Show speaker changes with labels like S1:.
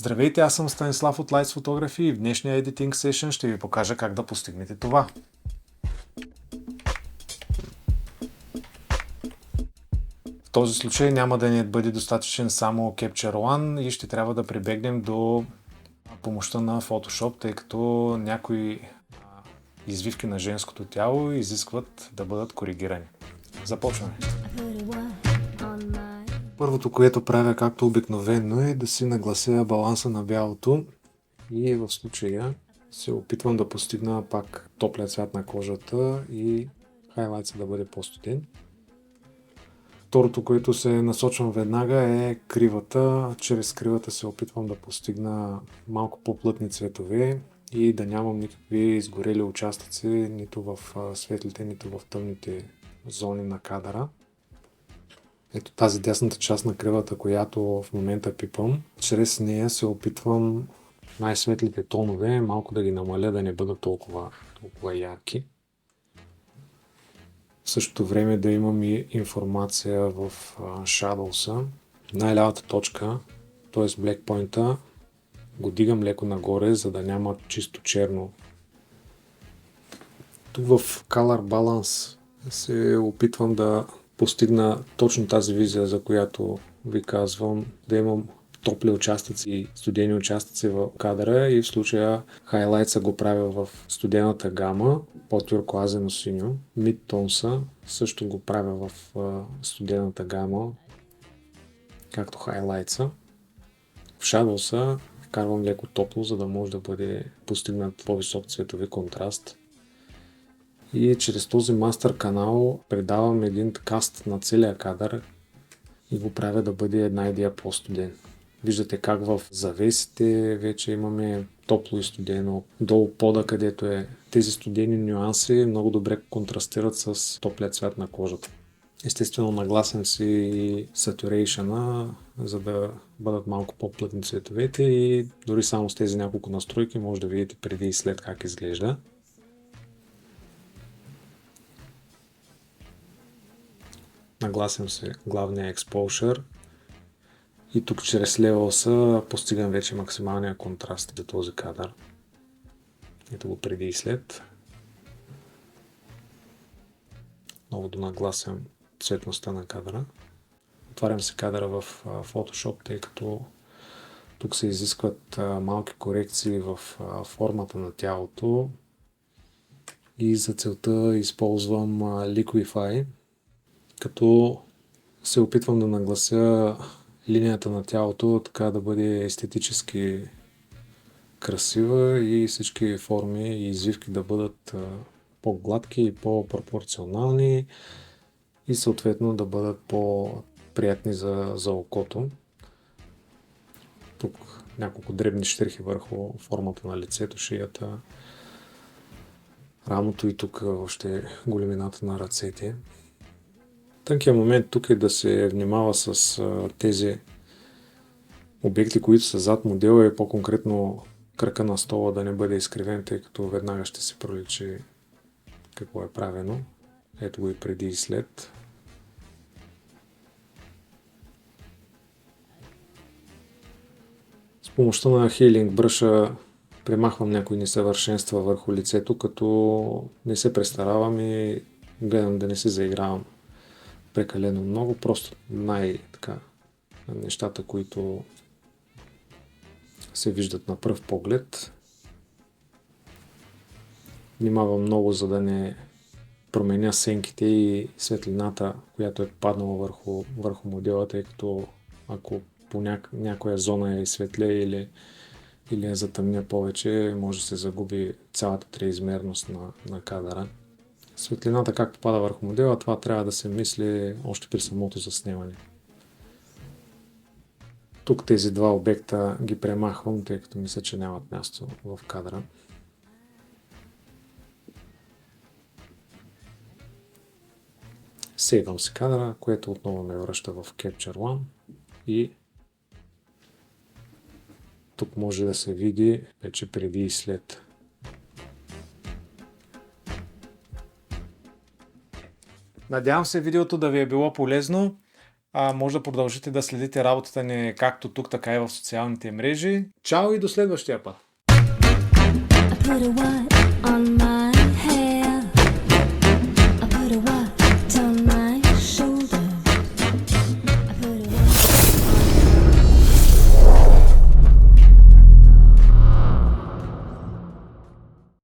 S1: Здравейте, аз съм Станислав от Lights Photography и в днешния Editing Session ще ви покажа как да постигнете това. В този случай няма да ни бъде достатъчен само Capture One и ще трябва да прибегнем до помощта на Photoshop, тъй като някои извивки на женското тяло изискват да бъдат коригирани. Започваме! Първото, което правя както обикновено е да си наглася баланса на бялото и в случая се опитвам да постигна пак топлия цвят на кожата и хайлайтса да бъде по-студен. Второто, което се насочвам веднага е кривата. Чрез кривата се опитвам да постигна малко по-плътни цветове и да нямам никакви изгорели участъци нито в светлите, нито в тъмните зони на кадъра. Ето тази дясната част на кривата, която в момента пипам, чрез нея се опитвам най-светлите тонове малко да ги намаля, да не бъдат толкова ярки. В същото време да имам и информация в Shadows-а. Най-лявата точка, т.е. Black Point-а, го дигам леко нагоре, за да няма чисто черно. Тук в Color Balance се опитвам да постигна точно тази визия, за която ви казвам, да имам топли участъци и студени участъци в кадъра и в случая хайлайтса го правя в студената гама, по-тюркоазено синьо. Mid-tones също го правя в студената гама, както хайлайтса. В Shadows вкарвам леко топло, за да може да бъде постигнат по-висок цветови контраст. И чрез този мастер канал предавам един каст на целия кадър и го правя да бъде една идея по-студен. Виждате как в завесите вече имаме топло и студено. Долу пода, където е тези студени нюанси, много добре контрастират с топлия цвят на кожата. Естествено нагласям си и saturation-а, за да бъдат малко по-плътни цветовете и дори само с тези няколко настройки може да видите преди и след как изглежда. Нагласям се главния exposure и тук чрез Levels постигам вече максималния контраст за този кадър. Ето го преди и след. Много донагласям цветността на кадъра. Отварям се кадъра в Photoshop, тъй като тук се изискват малки корекции в формата на тялото и за целта използвам Liquify, като се опитвам да наглася линията на тялото така да бъде естетически красива и всички форми и извивки да бъдат по-гладки и по-пропорционални и съответно да бъдат по-приятни за окото. Тук няколко дребни щрихи върху формата на лицето, шията, рамото и тук още големината на ръцете. Тънкият момент тук е да се внимава с тези обекти, които са зад модела и по-конкретно кръка на стола да не бъде изкривен, тъй като веднага ще се проличи какво е правено. Ето го и преди и след. С помощта на Healing Brush премахвам някои несъвършенства върху лицето, като не се престаравам и гледам да не се заигравам прекалено много, просто нещата, които се виждат на пръв поглед. Внимавам много, за да не променя сенките и светлината, която е паднала върху модела, тъй като ако по някоя зона е светле или я затъмня повече, може да се загуби цялата триизмерност на кадъра. Светлината как попада върху модела, това трябва да се мисли още при самото заснемане. Тук тези два обекта ги премахвам, тъй като мисля, че нямат място в кадъра. Сейвам си кадъра, което отново ме връща в Capture One и тук може да се види вече преди и след. Надявам се видеото да ви е било полезно. Може да продължите да следите работата ни както тук, така и в социалните мрежи. Чао и до следващия път!
S2: I put a what on my